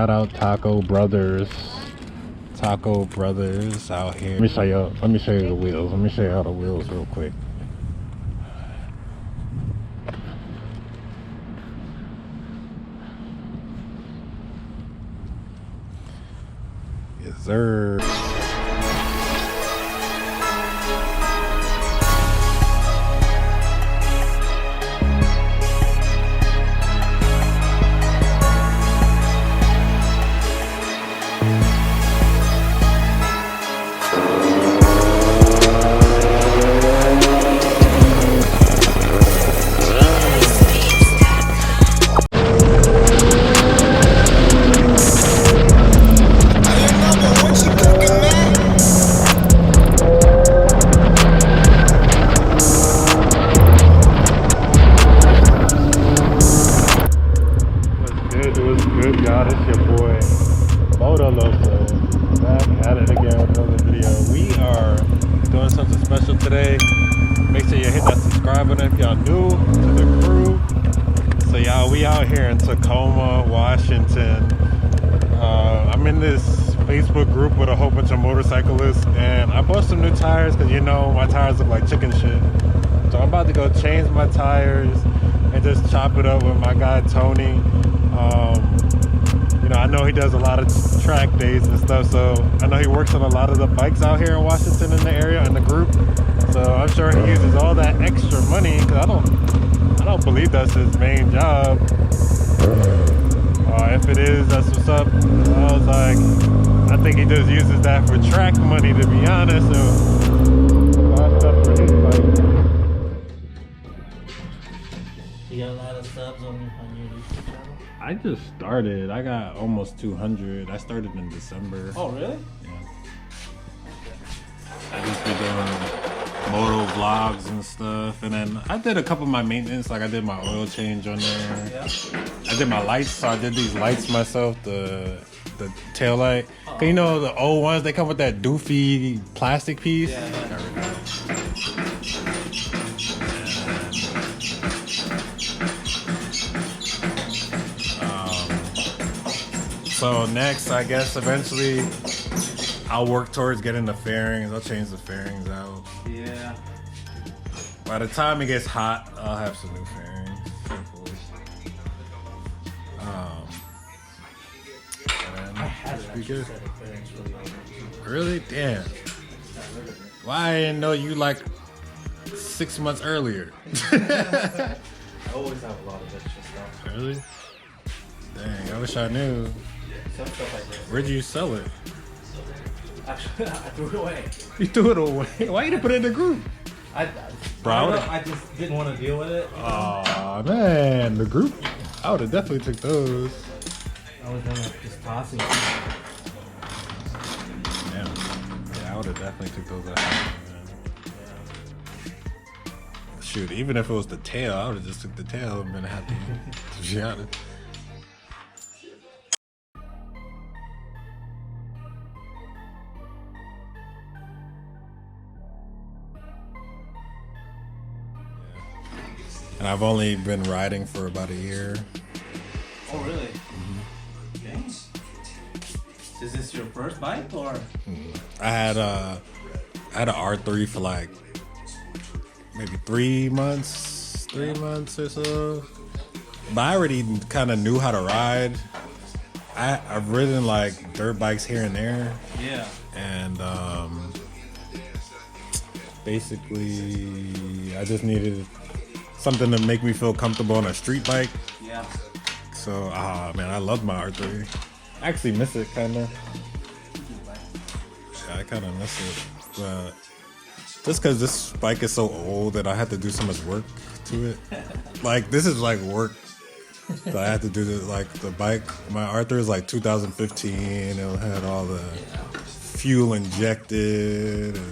Shout out Taco Brothers. Taco Brothers out here. Let me show you the wheels. Let me show you how the wheels real quick. Yes, sir. Today, make sure you hit that subscribe button if y'all new to the crew. So y'all, we out here in Tacoma, Washington. I'm in this Facebook group with a whole bunch of motorcyclists, and I bought some new tires because you know my tires look like chicken shit. So I'm about to go change my tires and just chop it up with my guy Tony. You know, I know he does a lot of track days and stuff, so I know he works on a lot of the bikes out here in Washington in the area in the group. So I'm sure he uses all that extra money because I don't believe that's his main job. If it is, that's what's up. I was like, I think he just uses that for track money, to be honest. So buy stuff for his bike. You got a lot of subs on your YouTube channel? I just started. I got almost 200. I started in December. Oh, really? Yeah. I just be doing moto vlogs and stuff, and then I did a couple of my maintenance, like I did my oil change on there. Yeah. I did my lights, so I did these lights myself, the tail light. Cause you know the old ones, they come with that doofy plastic piece. Yeah. So next, I guess eventually I'll work towards getting the fairings. I'll change the fairings out. Yeah. By the time it gets hot, I'll have some new fairings. I had it actually set of fairings Really? Damn. Why I didn't know you like 6 months earlier? I always have a lot of extra stuff. Really? Dang, I wish I knew. Some stuff I did. Where'd you sell it? Actually, I threw it away. You threw it away? Why you didn't put it in the group? I just didn't want to deal with it. Aw, man, the group? I would have definitely took those. I was gonna just toss it. Damn. Yeah, I would have definitely took those out. Man. Shoot, even if it was the tail, I would have just took the tail and been happy, to be honest. And I've only been riding for about a year. Oh, really? Dang. Is this your first bike or? I had an R3 for like maybe 3 months or so. But I already kind of knew how to ride. I've ridden like dirt bikes here and there. Yeah. And basically, I just needed something to make me feel comfortable on a street bike. Yeah. So, man, I love my R3. I actually miss it, kind of. Yeah, I kind of miss it. But just because this bike is so old that I had to do so much work to it. Like, this is like work that I had to do. Like, the bike, my R3 is like 2015. It had all the fuel injected and,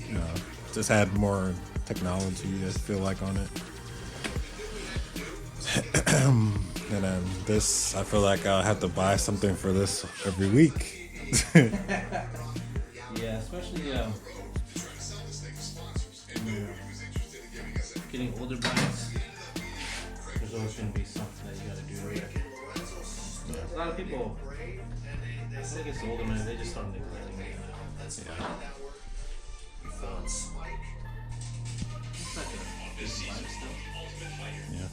you know, just had more technology, I feel like, on it. And then this, I feel like I'll have to buy something for this every week. Yeah, especially getting older bikes. There's always going to be something that you got to do. A lot of people, I think it's older man, they just start neglecting it. Yeah. It's like a big vibe still. Yeah.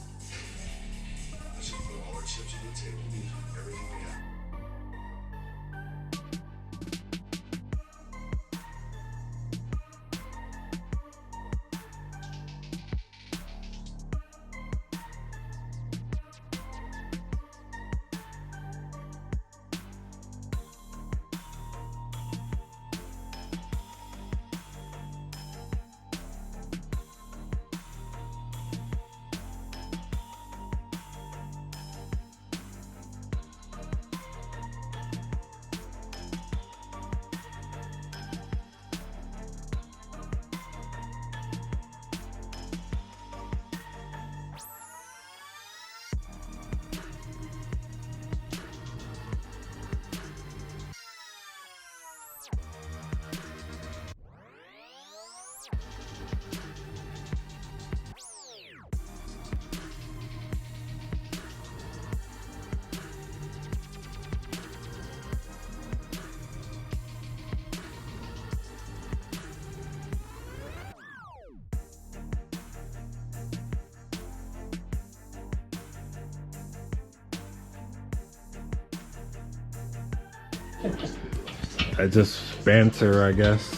I just banter, I guess.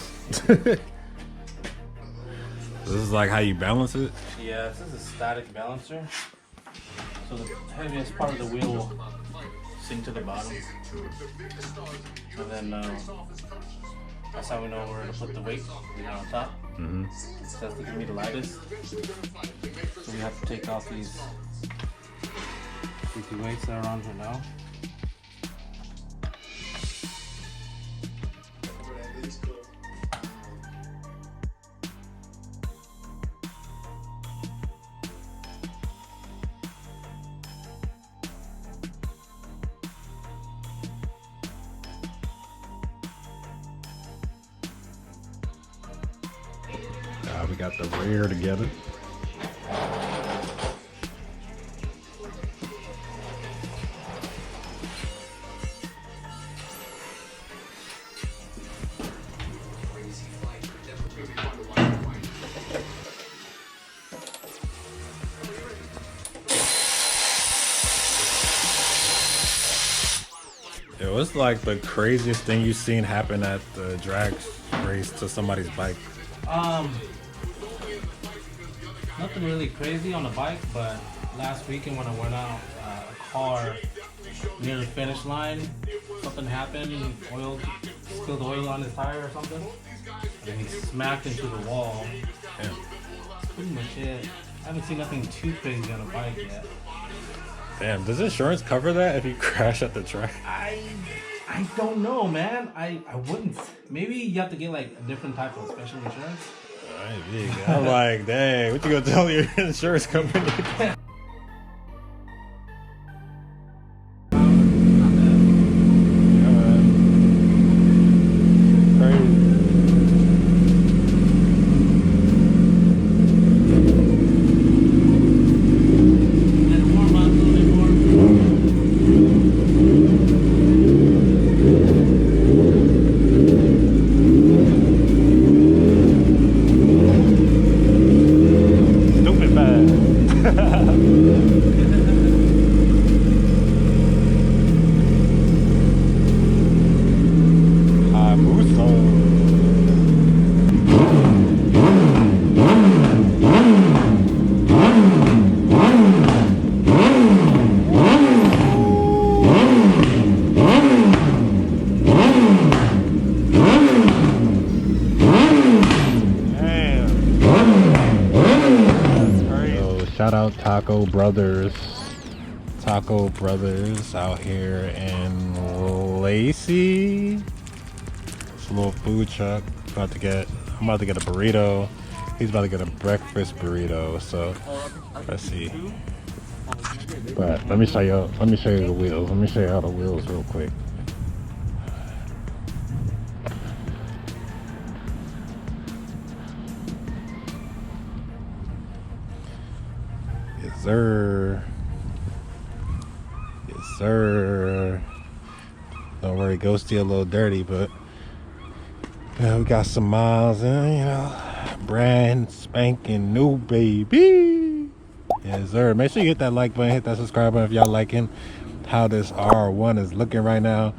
This is like how you balance it? Yeah, this is a static balancer. So the heaviest part of the wheel will sink to the bottom. And then that's how we know where to put the weight, on top. Mm-hmm. So that's gonna be the lightest. So we have to take off these weights that are on here now. We got the rear together. It was like the craziest thing you've seen happen at the drag race to somebody's bike. Nothing really crazy on the bike, but last weekend when I went out, a car near the finish line, something happened, spilled oil on his tire or something, and then he smacked into the wall. Damn. That's pretty much it. I haven't seen nothing too crazy on a bike yet. Damn, does insurance cover that if you crash at the track? I don't know, man. I wouldn't. Maybe you have to get like a different type of special insurance. I'm like, dang, what you gonna tell your insurance company? Shout out Taco Brothers out here in Lacey. It's a little food truck. I'm about to get a burrito. He's about to get a breakfast burrito. So let's see. But let me show you the wheels. Let me show you how the wheels real quick. Yes, sir. Yes, sir. Don't worry, ghosty a little dirty, but yeah, we got some miles and you know, brand spanking new, baby. Yes, sir. Make sure you hit that like button, hit that subscribe button if y'all liking how this R1 is looking right now.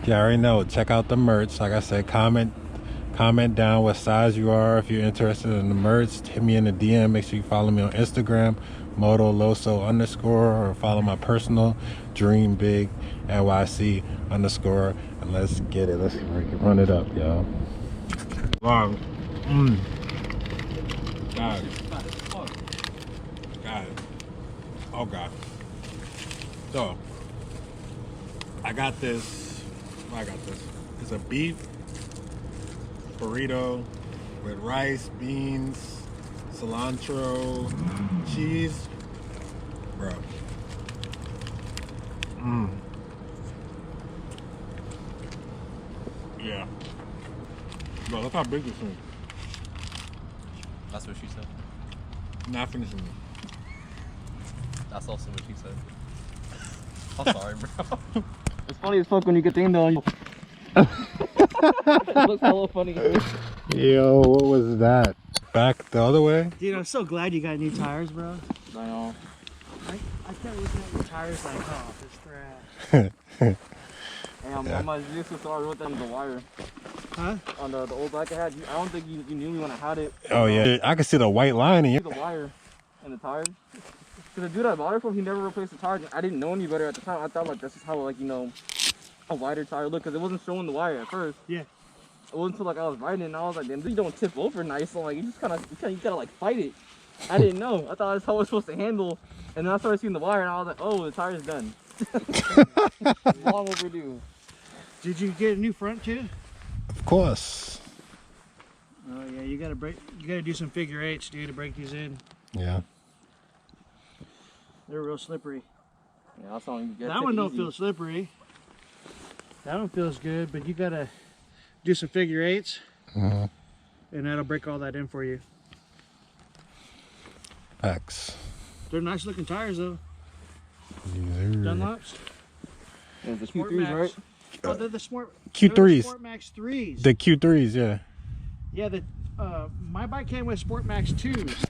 You already know. Check out the merch. Like I said, comment down what size you are. If you're interested in the merch, hit me in the DM. Make sure you follow me on Instagram, MotoLoso_, or follow my personal Dream Big NYC_. And let's get it. Let's run it up, y'all. Wow. God. God. Oh God. So I got this. It's a beef burrito with rice, beans, cilantro, cheese, bro. Yeah. Bro, look how big this is. That's what she said. Not finishing it. That's also what she said. I'm sorry, bro. It's funny as fuck when you get the end on you. It looks hella funny. Yo, what was that? Back the other way? Dude, I'm so glad you got new tires, bro. I know. I kept looking at your tires like, oh, this trash. Hey, on my Z6 I wrote down the wire. Huh? On the old bike I had, I don't think you knew me when I had it. Oh yeah, I can see the white line in you. The wire and the tires. Because the dude I bought it from, he never replaced the tires. I didn't know any better at the time. I thought like this is how like, you know, a wider tire look, because it wasn't showing the wire at first. Yeah. It wasn't until like I was riding it and I was like, damn, you don't tip over nice. So like you just you gotta like fight it. I didn't know. I thought that's how it was supposed to handle. And then I started seeing the wire and I was like, oh, the tire's done. Long overdue. Did you get a new front too? Of course. Oh yeah, you gotta do some figure eights, dude, to break these in. Yeah. They're real slippery. Yeah, that's all you get. That one don't feel slippery. That one feels good, but you gotta do some figure eights, and that'll break all that in for you. X. They're nice looking tires though. Dunlops. Yeah, the Sport Q3s, Max. right? Oh, they're the Sport Q3s. they're the Sport Max 3s. The Q3s, yeah. Yeah, my bike came with Sport Max 2s.